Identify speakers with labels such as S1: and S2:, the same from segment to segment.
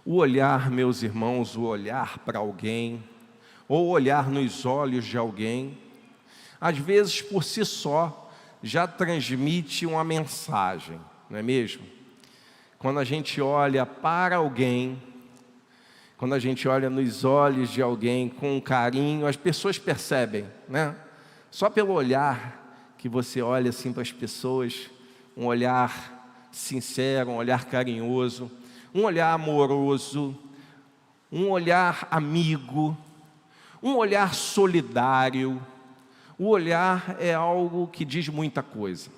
S1: O olhar, meus irmãos, o olhar para alguém, ou olhar nos olhos de alguém, às vezes por si só já transmite uma mensagem, não é mesmo? Quando a gente olha para alguém, quando a gente olha nos olhos de alguém com carinho, as pessoas percebem, né? Só pelo olhar que você olha assim para as pessoas, um olhar sincero, um olhar carinhoso, um olhar amoroso, um olhar amigo, um olhar solidário. O olhar é algo que diz muita coisa,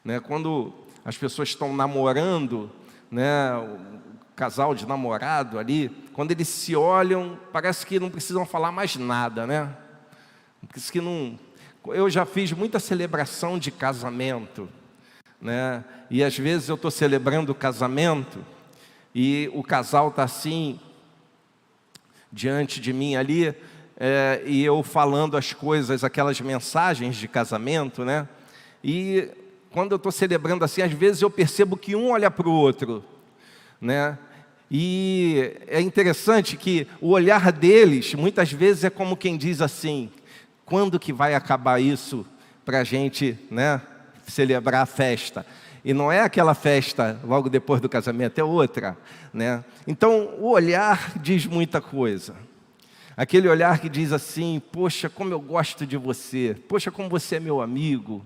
S1: né? Quando as pessoas estão namorando, né, o casal de namorado ali, quando eles se olham, parece que não precisam falar mais nada, né? Parece que não... Eu já fiz muita celebração de casamento, né? E às vezes eu estou celebrando o casamento e o casal está assim, diante de mim ali, e eu falando as coisas, aquelas mensagens de casamento, né? E quando eu estou celebrando assim, às vezes eu percebo que um olha para o outro, né? E é interessante que o olhar deles, muitas vezes é como quem diz assim: quando que vai acabar isso para a gente, né, celebrar a festa? E não é aquela festa logo depois do casamento, é outra, né? Então, o olhar diz muita coisa. Aquele olhar que diz assim: poxa, como eu gosto de você. Poxa, como você é meu amigo.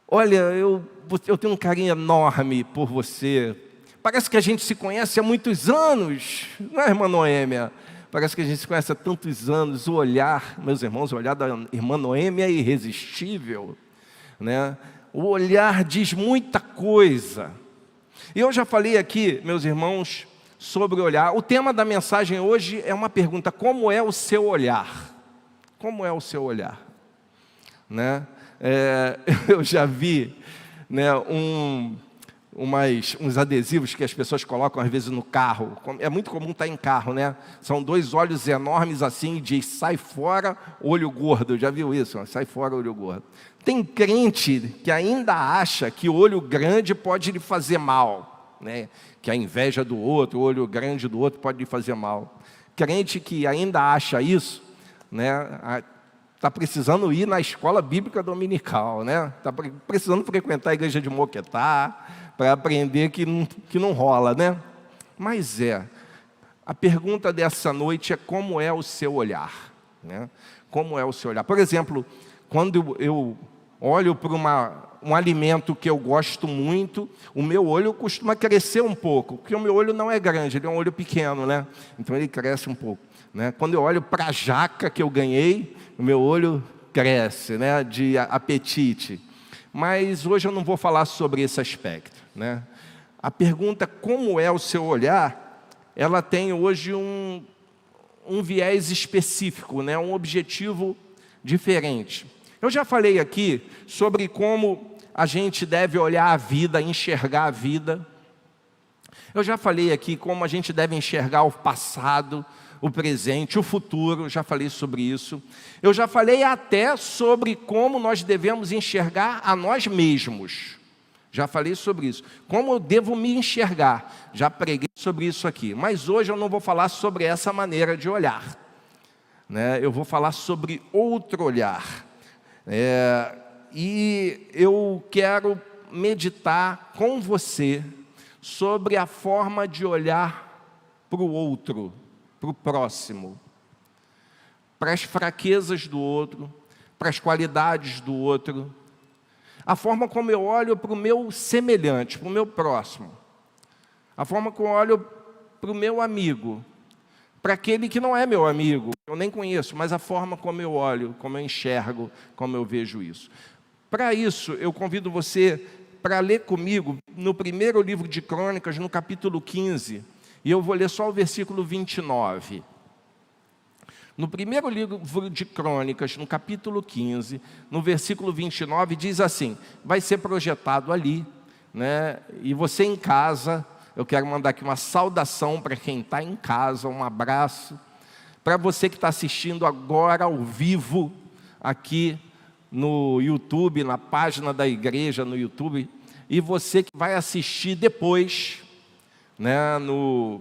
S1: Olha, eu tenho um carinho enorme por você. Parece que a gente se conhece há muitos anos, não é, irmã Noêmia? Parece que a gente se conhece há tantos anos. O olhar, meus irmãos, o olhar da irmã Noêmia é irresistível, né? O olhar diz muita coisa. E eu já falei aqui, meus irmãos, sobre o olhar. O tema da mensagem hoje é uma pergunta: como é o seu olhar? Como é o seu olhar? Né? Eu já vi, né, uns adesivos que as pessoas colocam às vezes no carro. É muito comum estar em carro, né? São dois olhos enormes assim, diz: sai fora, olho gordo. Já viu isso? Sai fora, olho gordo. Tem crente que ainda acha que o olho grande pode lhe fazer mal, né? Que a inveja do outro, o olho grande do outro pode lhe fazer mal. Crente que ainda acha isso, né, está precisando ir na escola bíblica dominical, né? Está precisando frequentar a igreja de Moquetá para aprender que não rola, né? Mas a pergunta dessa noite é: como é o seu olhar, né? Como é o seu olhar? Por exemplo, quando eu olho para um alimento que eu gosto muito, o meu olho costuma crescer um pouco, porque o meu olho não é grande, ele é um olho pequeno, né? Então ele cresce um pouco, né? Quando eu olho para a jaca que eu ganhei, o meu olho cresce, né, de apetite. Mas hoje eu não vou falar sobre esse aspecto, né? A pergunta como é o seu olhar, ela tem hoje um viés específico, né, um objetivo diferente. Eu já falei aqui sobre como a gente deve olhar a vida, enxergar a vida. Eu já falei aqui como a gente deve enxergar o passado, o presente, o futuro. Já falei sobre isso. Eu já falei até sobre como nós devemos enxergar a nós mesmos. Já falei sobre isso. Como eu devo me enxergar. Já preguei sobre isso aqui. Mas hoje eu não vou falar sobre essa maneira de olhar, né? Eu vou falar sobre outro olhar. E eu quero meditar com você sobre a forma de olhar para o outro, para o próximo, para as fraquezas do outro, para as qualidades do outro, a forma como eu olho para o meu semelhante, para o meu próximo, a forma como eu olho para o meu amigo, para aquele que não é meu amigo, eu nem conheço, mas a forma como eu olho, como eu enxergo, como eu vejo isso. Para isso, eu convido você para ler comigo no primeiro livro de Crônicas, no capítulo 15, e eu vou ler só o versículo 29. No primeiro livro de Crônicas, no capítulo 15, no versículo 29, diz assim, vai ser projetado ali, né? E você em casa, eu quero mandar aqui uma saudação para quem está em casa, um abraço. Para você que está assistindo agora ao vivo, aqui no YouTube, na página da igreja no YouTube, e você que vai assistir depois, né, no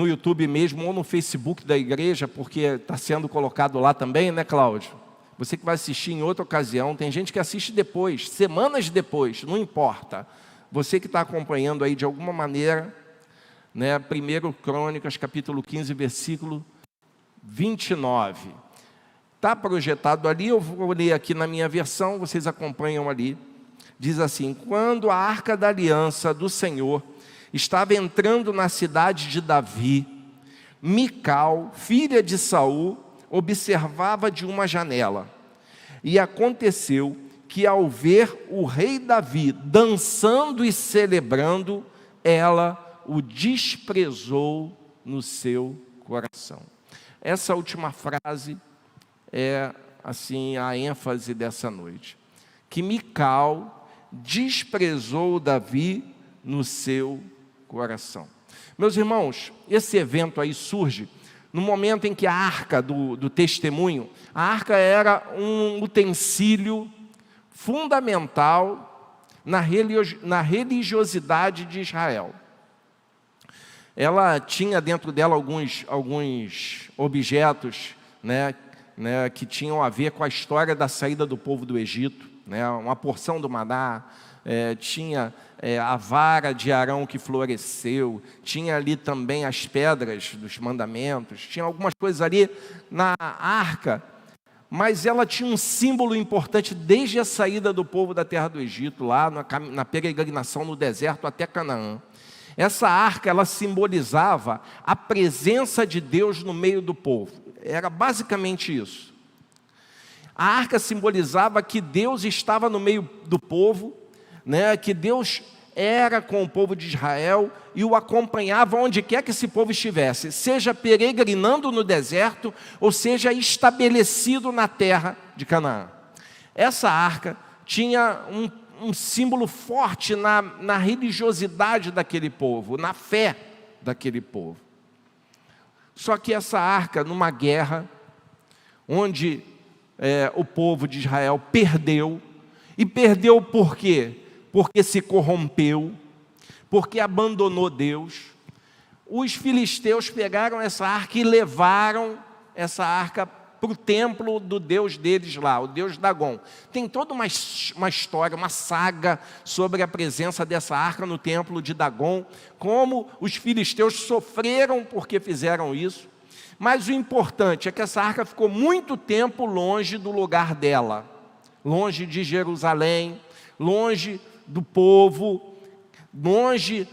S1: YouTube mesmo, ou no Facebook da igreja, porque está sendo colocado lá também, né, Cláudio? Você que vai assistir em outra ocasião, tem gente que assiste depois, semanas depois, não importa. Você que está acompanhando aí de alguma maneira, né, 1 Crônicas, capítulo 15, versículo 29. Está projetado ali, eu vou ler aqui na minha versão, vocês acompanham ali. Diz assim: quando a arca da aliança do Senhor estava entrando na cidade de Davi, Mical, filha de Saul, observava de uma janela. E aconteceu que, ao ver o rei Davi dançando e celebrando, ela o desprezou no seu coração. Essa última frase é assim a ênfase dessa noite. Que Mical desprezou Davi no seu coração. Meus irmãos, esse evento aí surge no momento em que a arca do testemunho, a arca era um utensílio fundamental na religiosidade de Israel. Ela tinha dentro dela alguns objetos, né, que tinham a ver com a história da saída do povo do Egito, né, uma porção do maná, tinha a vara de Arão que floresceu, tinha ali também as pedras dos mandamentos, tinha algumas coisas ali na arca, mas ela tinha um símbolo importante desde a saída do povo da terra do Egito, lá na peregrinação no deserto até Canaã. Essa arca, ela simbolizava a presença de Deus no meio do povo, era basicamente isso. A arca simbolizava que Deus estava no meio do povo, né, que Deus era com o povo de Israel e o acompanhava onde quer que esse povo estivesse, seja peregrinando no deserto, ou seja estabelecido na terra de Canaã. Essa arca tinha um símbolo forte na religiosidade daquele povo, na fé daquele povo. Só que essa arca, numa guerra, onde o povo de Israel perdeu, e perdeu por quê? Porque se corrompeu, porque abandonou Deus. Os filisteus pegaram essa arca e levaram essa arca para o templo do Deus deles lá, o Deus Dagom. Tem toda uma história, uma saga sobre a presença dessa arca no templo de Dagom, como os filisteus sofreram porque fizeram isso. Mas o importante é que essa arca ficou muito tempo longe do lugar dela, longe de Jerusalém, longe do povo, longe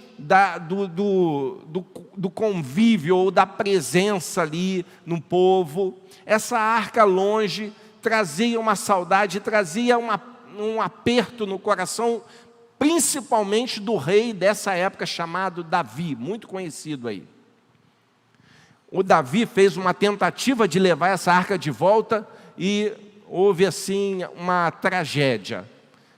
S1: do convívio ou da presença ali no povo. Essa arca longe trazia uma saudade, trazia um aperto no coração, principalmente do rei dessa época chamado Davi, muito conhecido aí. O Davi fez uma tentativa de levar essa arca de volta e houve assim uma tragédia.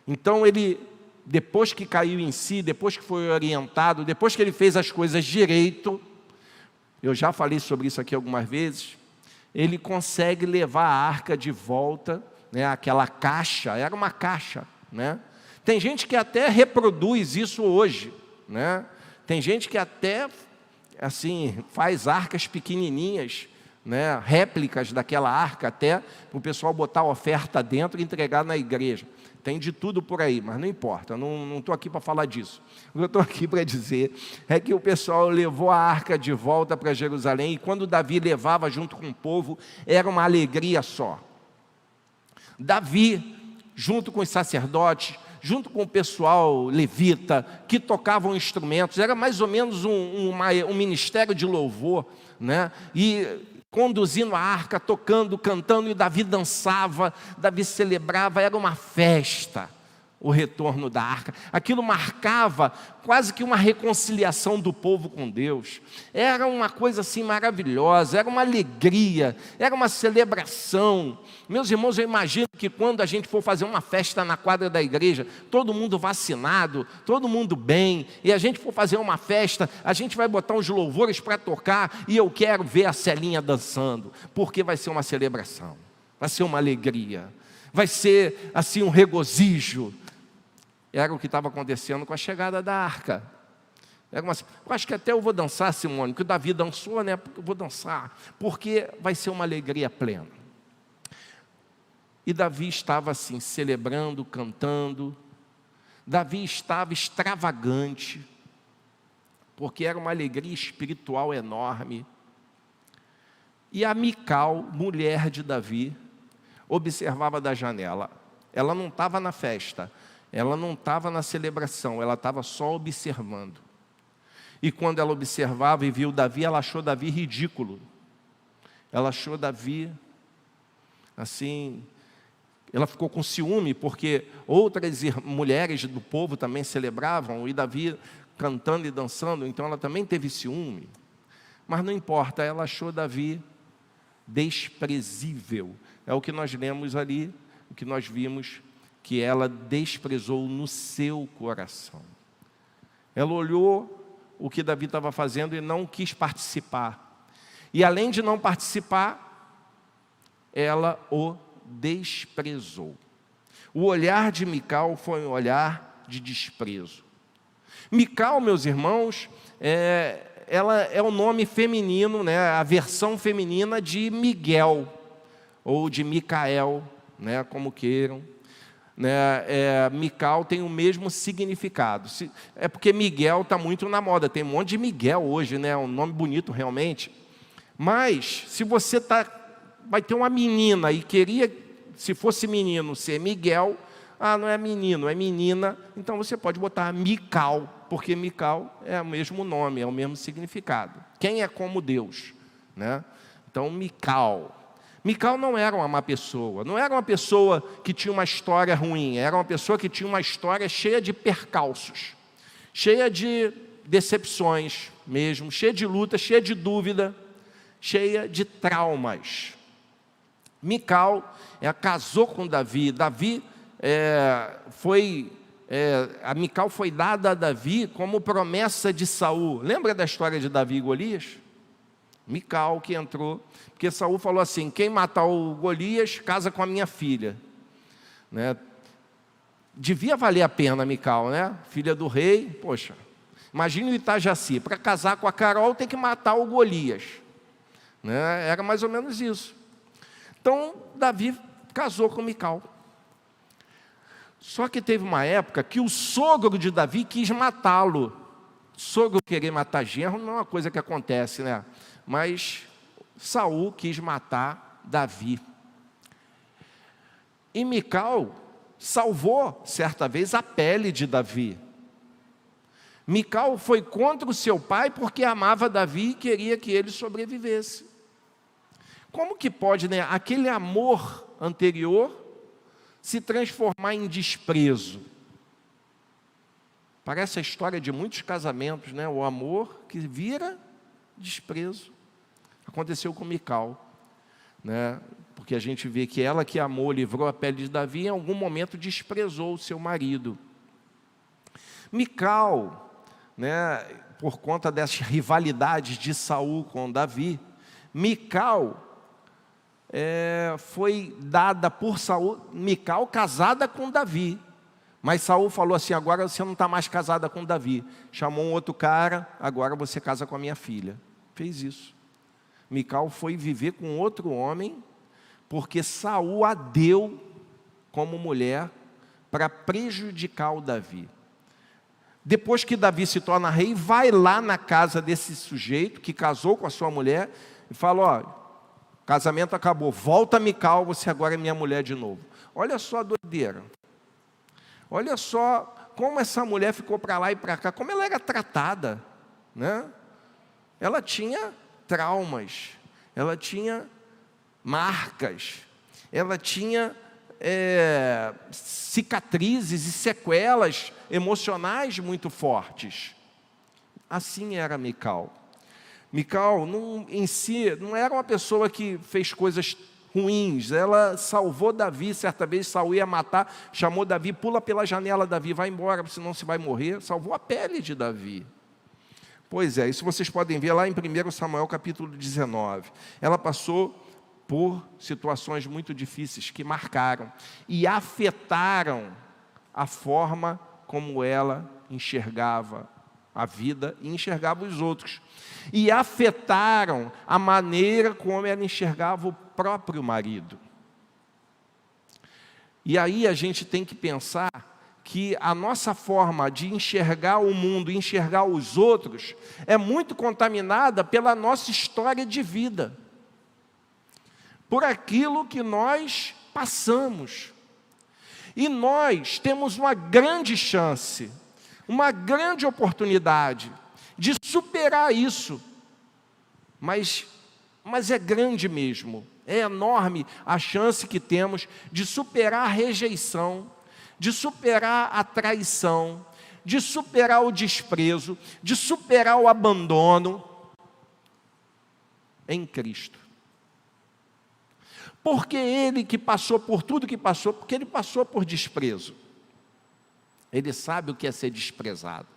S1: Então ele, depois que caiu em si, depois que foi orientado, depois que ele fez as coisas direito, eu já falei sobre isso aqui algumas vezes, ele consegue levar a arca de volta, né, aquela caixa, era uma caixa, né? Tem gente que até reproduz isso hoje, né? Tem gente que até assim faz arcas pequenininhas, né, réplicas daquela arca, até para o pessoal botar a oferta dentro e entregar na igreja. Tem de tudo por aí, mas não importa, não estou aqui para falar disso. O que eu estou aqui para dizer é que o pessoal levou a arca de volta para Jerusalém, e quando Davi levava junto com o povo, era uma alegria só. Davi, junto com os sacerdotes, junto com o pessoal levita, que tocavam instrumentos, era mais ou menos um ministério de louvor, né? E conduzindo a arca, tocando, cantando, e Davi dançava, Davi celebrava, era uma festa, o retorno da arca. Aquilo marcava quase que uma reconciliação do povo com Deus. Era uma coisa assim maravilhosa, era uma alegria, era uma celebração. Meus irmãos, eu imagino que quando a gente for fazer uma festa na quadra da igreja, todo mundo vacinado, todo mundo bem, e a gente for fazer uma festa, a gente vai botar uns louvores para tocar, e eu quero ver a Celinha dançando, porque vai ser uma celebração, vai ser uma alegria, vai ser assim um regozijo. era o que estava acontecendo com a chegada da arca. Era uma, eu acho que até eu vou dançar, Simone, que o Davi dançou, né? Eu vou dançar, porque vai ser uma alegria plena. E Davi estava assim, celebrando, cantando. Davi estava extravagante, porque era uma alegria espiritual enorme. E a Mical, mulher de Davi, observava da janela. Ela não estava na festa, ela não estava na celebração, ela estava só observando. E quando ela observava e viu Davi, ela achou Davi ridículo. Ela achou Davi, assim, ela ficou com ciúme, porque outras mulheres do povo também celebravam, e Davi cantando e dançando, então ela também teve ciúme. Mas não importa, ela achou Davi desprezível. É o que nós lemos ali, o que nós vimos, que ela desprezou no seu coração. Ela olhou o que Davi estava fazendo e não quis participar. E além de não participar, ela o desprezou. O olhar de Mical foi um olhar de desprezo. Mical, meus irmãos, ela é o nome feminino, né, a versão feminina de Miguel, ou de Micael, né, como queiram. Mical tem o mesmo significado. É porque Miguel está muito na moda, tem um monte de Miguel hoje, né, um nome bonito realmente. Mas, se você vai ter uma menina e queria, se fosse menino, ser Miguel, não é menino, é menina, então você pode botar Mical, porque Mical é o mesmo nome, é o mesmo significado. Quem é como Deus, né? Então, Mical. Mical não era uma má pessoa, não era uma pessoa que tinha uma história ruim, era uma pessoa que tinha uma história cheia de percalços, cheia de decepções mesmo, cheia de luta, cheia de dúvida, cheia de traumas. Mical casou com Davi. A Mical foi dada a Davi como promessa de Saul. Lembra da história de Davi e Golias? Mical que entrou, porque Saul falou assim: quem matar o Golias, casa com a minha filha. Né? Devia valer a pena Mical, né? Filha do rei, poxa. Imagine o Itajaci, para casar com a Carol tem que matar o Golias. Né? Era mais ou menos isso. Então, Davi casou com Mical. Só que teve uma época que o sogro de Davi quis matá-lo. Sogro querer matar genro não é uma coisa que acontece, né? Mas Saul quis matar Davi. E Mical salvou, certa vez, a pele de Davi. Mical foi contra o seu pai porque amava Davi e queria que ele sobrevivesse. Como que pode, né, aquele amor anterior se transformar em desprezo? Parece a história de muitos casamentos, né? O amor que vira desprezo. Aconteceu com Mical, né? Porque a gente vê que ela que amou, livrou a pele de Davi, em algum momento desprezou o seu marido. Mical, né, por conta dessas rivalidades de Saul com Davi, Mical foi dada por Saul, Mical casada com Davi. Mas Saul falou assim: agora você não está mais casada com Davi. Chamou um outro cara: agora você casa com a minha filha. Fez isso. Mical foi viver com outro homem, porque Saul a deu como mulher para prejudicar o Davi. Depois que Davi se torna rei, vai lá na casa desse sujeito que casou com a sua mulher e fala: ó, casamento acabou, volta Mical, você agora é minha mulher de novo. Olha só a doideira. Olha só como essa mulher ficou para lá e para cá, como ela era tratada, né? Ela tinha traumas, ela tinha marcas, ela tinha cicatrizes e sequelas emocionais muito fortes. Assim era Mical. Mical, em si, não era uma pessoa que fez coisas ruins. Ela salvou Davi. Certa vez Saul ia matar, chamou Davi: pula pela janela, Davi, vai embora, senão você vai morrer. Salvou a pele de Davi. Pois é, isso vocês podem ver lá em 1 Samuel capítulo 19. Ela passou por situações muito difíceis que marcaram e afetaram a forma como ela enxergava a vida e enxergava os outros. E afetaram a maneira como ela enxergava o próprio marido. E aí a gente tem que pensar que a nossa forma de enxergar o mundo, enxergar os outros, é muito contaminada pela nossa história de vida, por aquilo que nós passamos. E nós temos uma grande chance, uma grande oportunidade de superar isso. Mas é grande mesmo, é enorme a chance que temos de superar a rejeição, de superar a traição, de superar o desprezo, de superar o abandono em Cristo. Porque Ele que passou por tudo que passou, porque Ele passou por desprezo. Ele sabe o que é ser desprezado.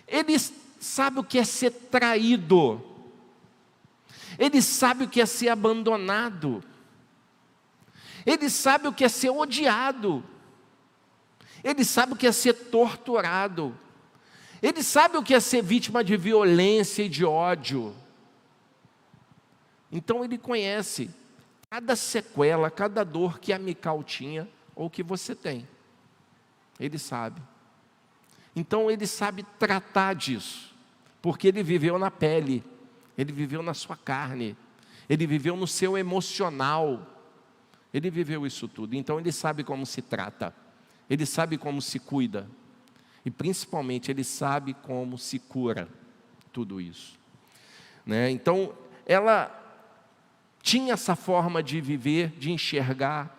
S1: Ele sabe o que é ser traído. Ele sabe o que é ser abandonado. Ele sabe o que é ser odiado. Ele sabe o que é ser torturado. Ele sabe o que é ser vítima de violência e de ódio. Então ele conhece cada sequela, cada dor que a Mical tinha ou que você tem. Ele sabe. Então ele sabe tratar disso, porque ele viveu na pele, ele viveu na sua carne, ele viveu no seu emocional, ele viveu isso tudo. Então ele sabe como se trata, ele sabe como se cuida, e principalmente ele sabe como se cura tudo isso, né? Então ela tinha essa forma de viver, de enxergar,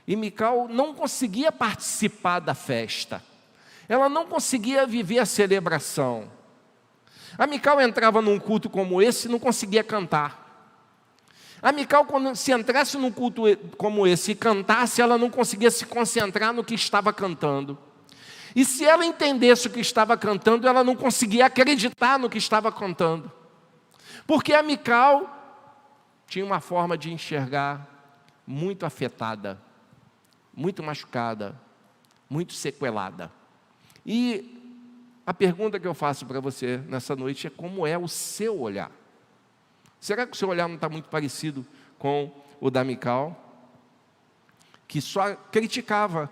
S1: e Mical não conseguia participar da festa, ela não conseguia viver a celebração. A Mical entrava num culto como esse e não conseguia cantar. A Mical, quando se entrasse num culto como esse e cantasse, ela não conseguia se concentrar no que estava cantando. E se ela entendesse o que estava cantando, ela não conseguia acreditar no que estava cantando. Porque a Mical tinha uma forma de enxergar muito afetada, muito machucada, muito sequelada. E a pergunta que eu faço para você nessa noite é: como é o seu olhar? Será que o seu olhar não está muito parecido com o da Mical, que só criticava?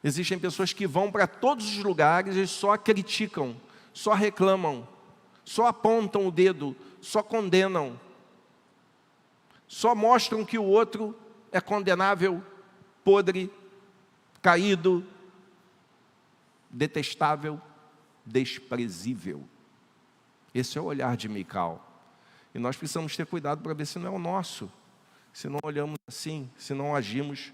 S1: Existem pessoas que vão para todos os lugares e só criticam, só reclamam, só apontam o dedo, só condenam, só mostram que o outro é condenável, podre, caído, detestável, desprezível. Esse é o olhar de Mical. E nós precisamos ter cuidado para ver se não é o nosso, se não olhamos assim, se não agimos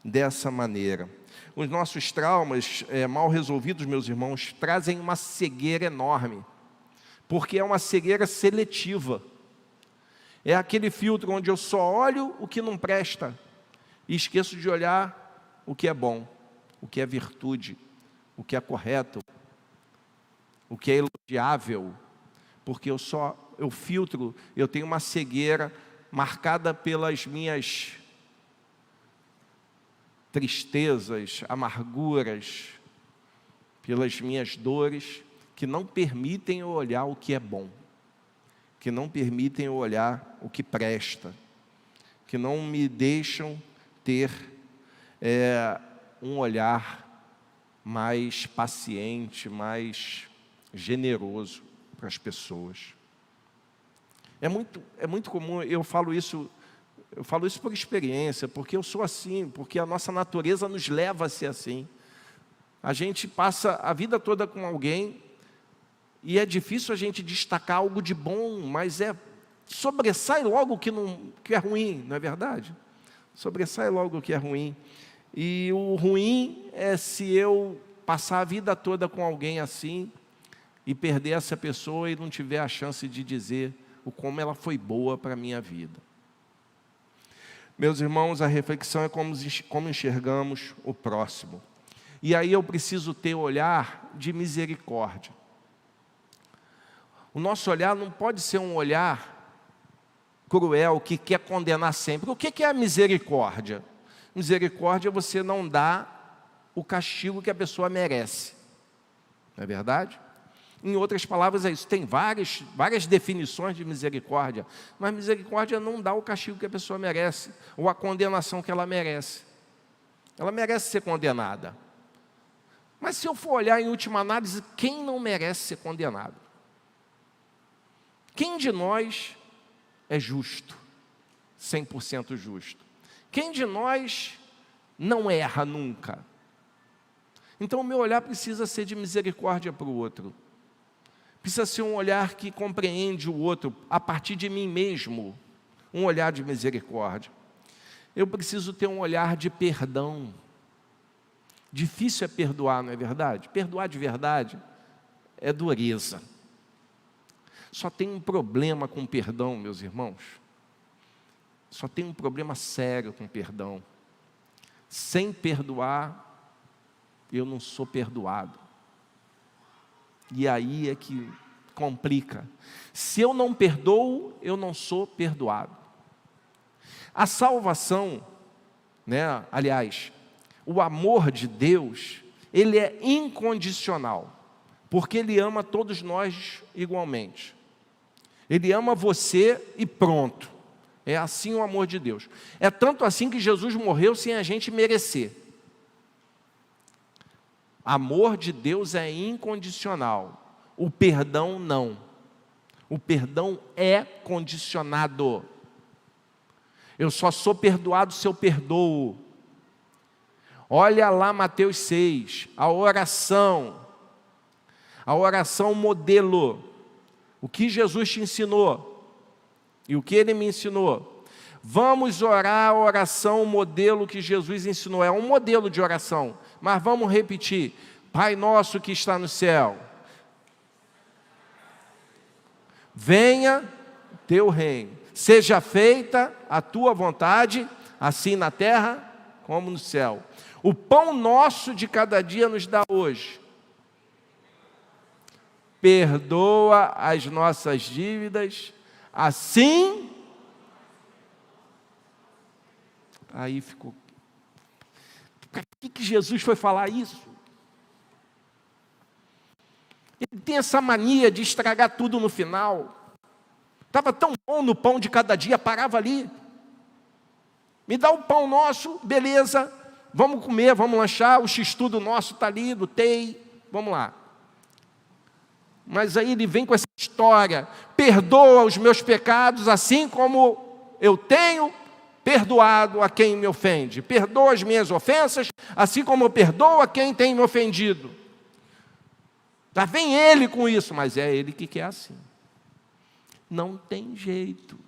S1: dessa maneira. Os nossos traumas mal resolvidos, meus irmãos, trazem uma cegueira enorme, porque é uma cegueira seletiva. É aquele filtro onde eu só olho o que não presta e esqueço de olhar o que é bom, o que é virtude, o que é correto, o que é elogiável, porque eu filtro, eu tenho uma cegueira marcada pelas minhas tristezas, amarguras, pelas minhas dores, que não permitem eu olhar o que é bom, que não permitem eu olhar o que presta, que não me deixam ter um olhar mais paciente, mais generoso para as pessoas. É muito comum, eu falo isso por experiência, porque eu sou assim, porque a nossa natureza nos leva a ser assim. A gente passa a vida toda com alguém e é difícil a gente destacar algo de bom, mas sobressai logo o que é ruim, não é verdade? Sobressai logo o que é ruim. E o ruim é se eu passar a vida toda com alguém assim e perder essa pessoa e não tiver a chance de dizer o como ela foi boa para a minha vida. Meus irmãos, a reflexão é como enxergamos o próximo. E aí eu preciso ter olhar de misericórdia. O nosso olhar não pode ser um olhar cruel, que quer condenar sempre. O que é a misericórdia? Misericórdia é você não dar o castigo que a pessoa merece. Não é verdade? Em outras palavras é isso. Tem várias definições de misericórdia, mas misericórdia não dá o castigo que a pessoa merece, ou a condenação que ela merece. Ela merece ser condenada. Mas se eu for olhar em última análise, quem não merece ser condenado? Quem de nós é justo? 100% justo. Quem de nós não erra nunca? Então o meu olhar precisa ser de misericórdia para o outro. Precisa ser um olhar que compreende o outro a partir de mim mesmo. Um olhar de misericórdia. Eu preciso ter um olhar de perdão. Difícil é perdoar, não é verdade? Perdoar de verdade é dureza. Só tem um problema com perdão, meus irmãos. Só tem um problema sério com perdão. Sem perdoar, eu não sou perdoado. E aí é que complica. Se eu não perdoo, eu não sou perdoado. A salvação, aliás, o amor de Deus, ele é incondicional, porque Ele ama todos nós igualmente. Ele ama você e pronto. É assim o amor de Deus. É tanto assim que Jesus morreu sem a gente merecer. Amor de Deus é incondicional. O perdão não. O perdão é condicionado. Eu só sou perdoado se eu perdoo. Olha lá Mateus 6, a oração modelo. O que Jesus te ensinou e o que Ele me ensinou. Vamos orar a oração modelo que Jesus ensinou. É um modelo de oração, mas vamos repetir. Pai nosso que está no céu, venha teu reino, seja feita a tua vontade, assim na terra como no céu. O pão nosso de cada dia nos dá hoje. Perdoa as nossas dívidas, assim. Aí ficou. Para que Jesus foi falar isso? Ele tem essa mania de estragar tudo no final. Estava tão bom no pão de cada dia, parava ali. Me dá o pão nosso, beleza. Vamos comer, vamos lanchar. O x-tudo nosso está ali, do TEI. Vamos lá. Mas aí ele vem com essa história. Perdoa os meus pecados, assim como eu tenho perdoado a quem me ofende. Perdoa as minhas ofensas, assim como eu perdoo a quem tem me ofendido. Já vem ele com isso, mas é ele que quer assim. Não tem jeito.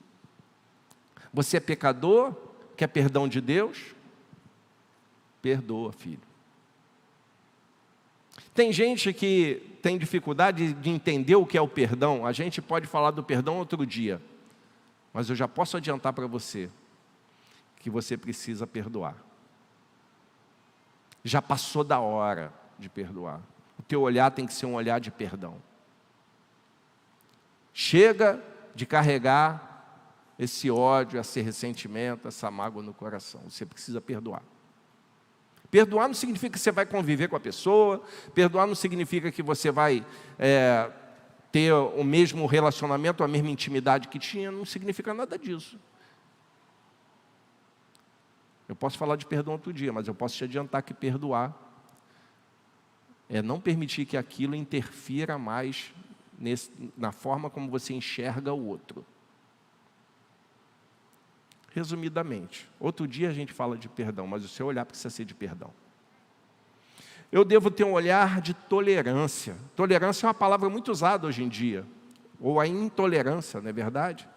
S1: Você é pecador, quer perdão de Deus? Perdoa, filho. Tem gente que tem dificuldade de entender o que é o perdão. A gente pode falar do perdão outro dia. Mas eu já posso adiantar para você que você precisa perdoar. Já passou da hora de perdoar. O teu olhar tem que ser um olhar de perdão. Chega de carregar esse ódio, esse ressentimento, essa mágoa no coração. Você precisa perdoar. Perdoar não significa que você vai conviver com a pessoa. Perdoar não significa que você vai ter o mesmo relacionamento, a mesma intimidade que tinha. Não significa nada disso. Eu posso falar de perdão outro dia, mas eu posso te adiantar que perdoar é não permitir que aquilo interfira mais na forma como você enxerga o outro. Resumidamente, outro dia a gente fala de perdão, mas o seu olhar precisa ser de perdão. Eu devo ter um olhar de tolerância. Tolerância é uma palavra muito usada hoje em dia, ou a intolerância, não é verdade?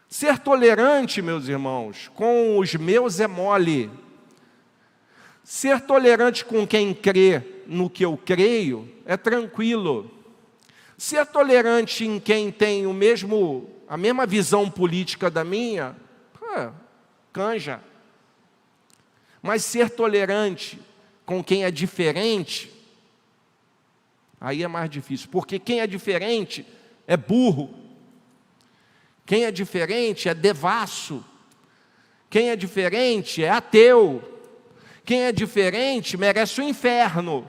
S1: Ser tolerante, meus irmãos, com os meus é mole. Ser tolerante com quem crê no que eu creio é tranquilo. Ser tolerante em quem tem a mesma visão política da minha, canja. Mas ser tolerante com quem é diferente, aí é mais difícil, porque quem é diferente é burro. Quem é diferente é devasso. Quem é diferente é ateu. Quem é diferente merece o inferno.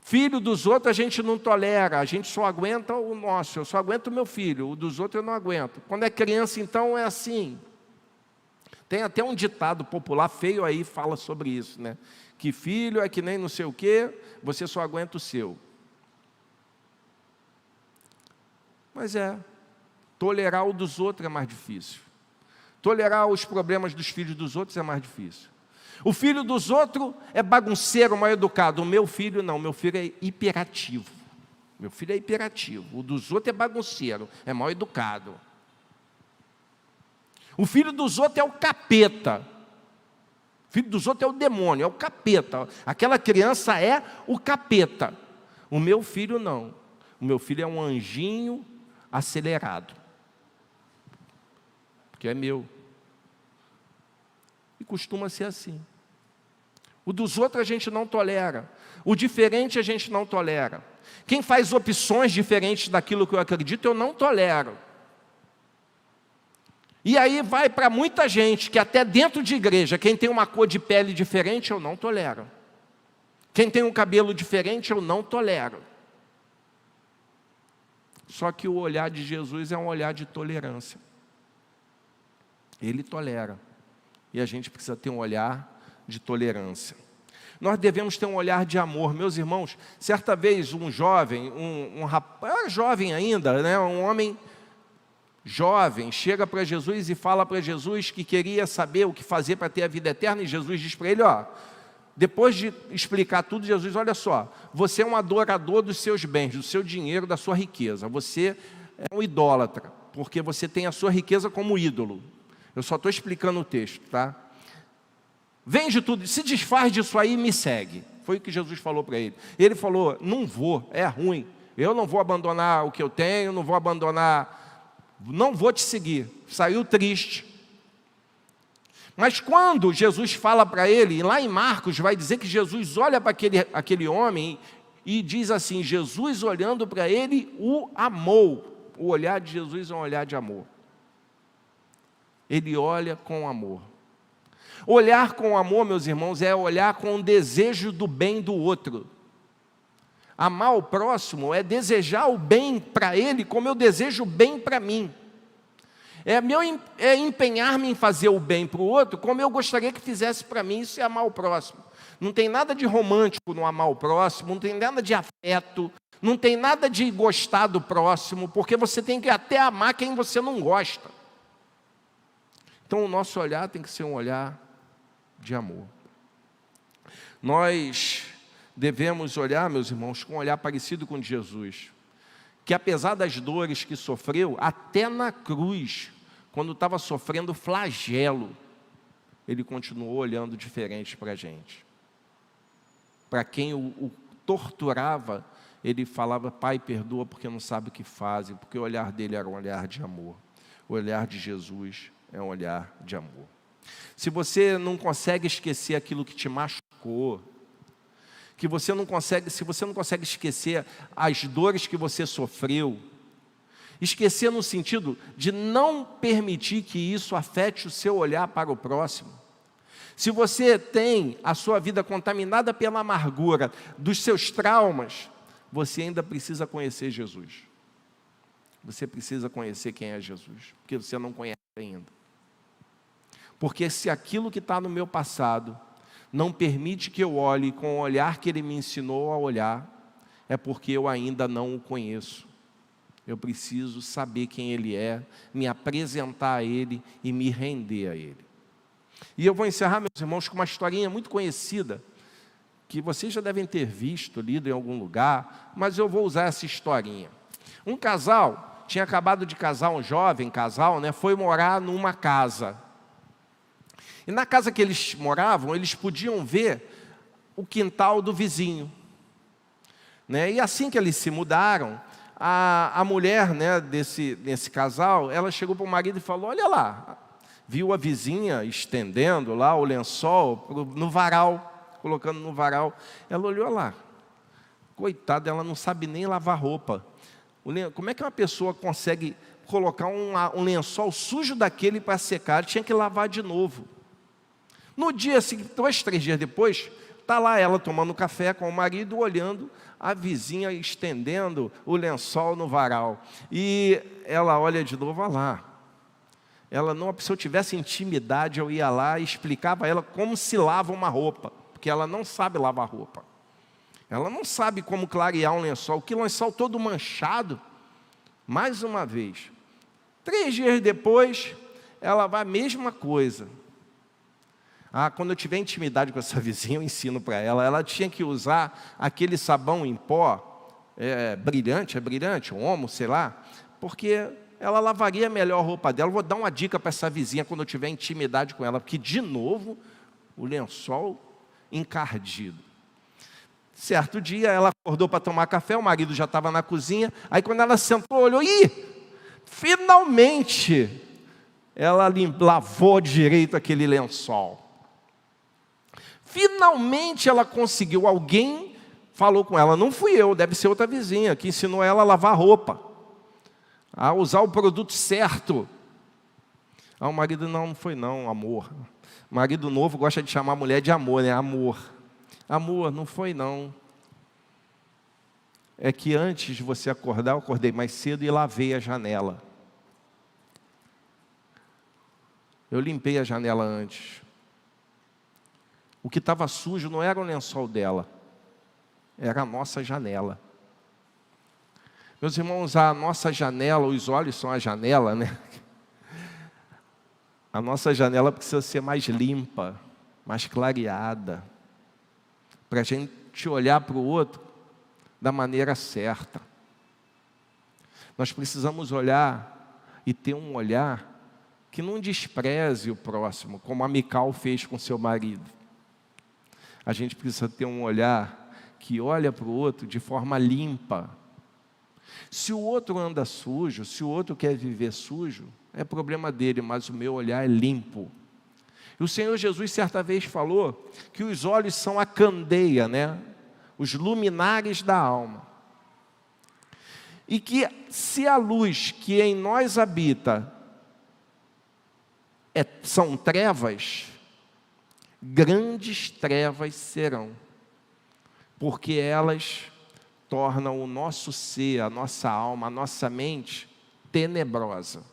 S1: Filho dos outros a gente não tolera, a gente só aguenta o nosso. Eu só aguento o meu filho, o dos outros eu não aguento. Quando é criança, então, é assim. Tem até um ditado popular feio aí, fala sobre isso, né? Que filho é que nem não sei o quê, você só aguenta o seu. Mas tolerar o dos outros é mais difícil. Tolerar os problemas dos filhos dos outros é mais difícil. O filho dos outros é bagunceiro, mal educado. O meu filho não, meu filho é hiperativo. Meu filho é hiperativo. O dos outros é bagunceiro, é mal educado. O filho dos outros é o capeta. O filho dos outros é o demônio, é o capeta. Aquela criança é o capeta. O meu filho não. O meu filho é um anjinho acelerado. Porque é meu. E costuma ser assim. O dos outros a gente não tolera. O diferente a gente não tolera. Quem faz opções diferentes daquilo que eu acredito, eu não tolero. E aí vai para muita gente, que até dentro de igreja, quem tem uma cor de pele diferente, eu não tolero. Quem tem um cabelo diferente, eu não tolero. Só que o olhar de Jesus é um olhar de tolerância. Ele tolera. E a gente precisa ter um olhar de tolerância. Nós devemos ter um olhar de amor. Meus irmãos, certa vez um jovem, um rapaz, jovem ainda, né, um homem jovem, chega para Jesus e fala para Jesus que queria saber o que fazer para ter a vida eterna, e Jesus diz para ele, depois de explicar tudo, Jesus, olha só, você é um adorador dos seus bens, do seu dinheiro, da sua riqueza, você é um idólatra, porque você tem a sua riqueza como ídolo. Eu só estou explicando o texto, tá? Vende tudo, se desfaz disso aí e me segue. Foi o que Jesus falou para ele. Ele falou, não vou, é ruim, eu não vou abandonar o que eu tenho, não vou te seguir. Saiu triste. Mas quando Jesus fala para ele, e lá em Marcos vai dizer que Jesus olha para aquele homem e diz assim, Jesus olhando para ele o amou. O olhar de Jesus é um olhar de amor. Ele olha com amor. Olhar com amor, meus irmãos, é olhar com o desejo do bem do outro. Amar o próximo é desejar o bem para ele como eu desejo o bem para mim. É empenhar-me em fazer o bem para o outro como eu gostaria que fizesse para mim. Isso é amar o próximo. Não tem nada de romântico no amar o próximo, não tem nada de afeto, não tem nada de gostar do próximo, porque você tem que até amar quem você não gosta. Então o nosso olhar tem que ser um olhar de amor. Nós devemos olhar, meus irmãos, com um olhar parecido com o de Jesus, que apesar das dores que sofreu, até na cruz, quando estava sofrendo flagelo, ele continuou olhando diferente para a gente. Para quem o torturava, ele falava, Pai, perdoa porque não sabe o que fazem, porque o olhar dele era um olhar de amor. O olhar de Jesus é um olhar de amor. Se você não consegue esquecer aquilo que te machucou, se você não consegue esquecer as dores que você sofreu, esquecer no sentido de não permitir que isso afete o seu olhar para o próximo. Se você tem a sua vida contaminada pela amargura dos seus traumas, você ainda precisa conhecer Jesus. Você precisa conhecer quem é Jesus, porque você não conhece ainda. Porque se aquilo que está no meu passado não permite que eu olhe com o olhar que Ele me ensinou a olhar, é porque eu ainda não o conheço. Eu preciso saber quem Ele é, me apresentar a Ele e me render a Ele. E eu vou encerrar, meus irmãos, com uma historinha muito conhecida, que vocês já devem ter visto, lido em algum lugar, mas eu vou usar essa historinha. Um casal, tinha acabado de casar, um jovem casal, né, foi morar numa casa. E na casa que eles moravam, eles podiam ver o quintal do vizinho. Né? E assim que eles se mudaram, a mulher, né, desse casal, ela chegou para o marido e falou, olha lá, viu a vizinha estendendo lá o lençol no varal, colocando no varal. Ela olhou lá, coitada, ela não sabe nem lavar roupa. Como é que uma pessoa consegue colocar um lençol sujo daquele para secar, tinha que lavar de novo. No dia seguinte, 2, 3 dias depois, está lá ela tomando café com o marido, olhando a vizinha estendendo o lençol no varal. E ela olha de novo, olha lá. Ela não, se eu tivesse intimidade, eu ia lá e explicava a ela como se lava uma roupa, porque ela não sabe lavar roupa. Ela não sabe como clarear um lençol, que lençol todo manchado. Mais uma vez, 3 dias depois, ela vai a mesma coisa. Quando eu tiver intimidade com essa vizinha, eu ensino para ela. Ela tinha que usar aquele sabão em pó, brilhante, Omo, sei lá, porque ela lavaria melhor a roupa dela. Eu vou dar uma dica para essa vizinha quando eu tiver intimidade com ela, porque, de novo, o lençol encardido. Certo dia, ela acordou para tomar café, o marido já estava na cozinha. Aí, quando ela sentou, olhou, finalmente, ela lavou direito aquele lençol. Finalmente ela conseguiu, alguém falou com ela, não fui eu, deve ser outra vizinha, que ensinou ela a lavar roupa, a usar o produto certo. O marido, não foi não, amor. Marido novo gosta de chamar a mulher de amor, né? Amor, não foi não. É que antes de você acordar, eu acordei mais cedo e lavei a janela. Eu limpei a janela antes. O que estava sujo não era o lençol dela, era a nossa janela. Meus irmãos, a nossa janela, os olhos são a janela, né? A nossa janela precisa ser mais limpa, mais clareada, para a gente olhar para o outro da maneira certa. Nós precisamos olhar e ter um olhar que não despreze o próximo, como a Mical fez com seu marido. A gente precisa ter um olhar que olha para o outro de forma limpa. Se o outro anda sujo, se o outro quer viver sujo, é problema dele, mas o meu olhar é limpo. E o Senhor Jesus certa vez falou que os olhos são a candeia, né? Os luminares da alma. E que se a luz que em nós habita são trevas, grandes trevas serão, porque elas tornam o nosso ser, a nossa alma, a nossa mente tenebrosa.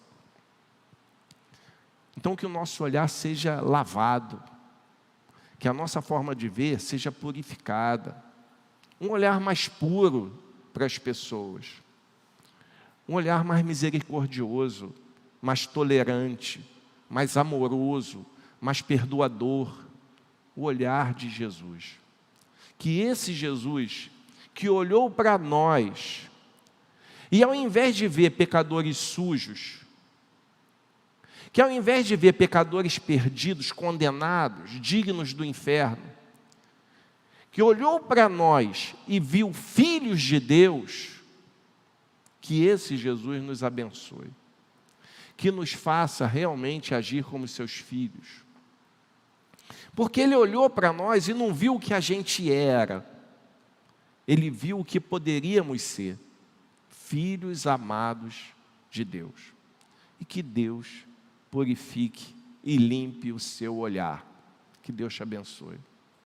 S1: Então que o nosso olhar seja lavado, que a nossa forma de ver seja purificada, um olhar mais puro para as pessoas, um olhar mais misericordioso, mais tolerante, mais amoroso, mais perdoador, o olhar de Jesus. Que esse Jesus, que olhou para nós, e ao invés de ver pecadores sujos, que ao invés de ver pecadores perdidos, condenados, dignos do inferno, que olhou para nós e viu filhos de Deus, que esse Jesus nos abençoe, que nos faça realmente agir como seus filhos. Porque Ele olhou para nós e não viu o que a gente era, Ele viu o que poderíamos ser, filhos amados de Deus. E que Deus purifique e limpe o seu olhar. Que Deus te abençoe.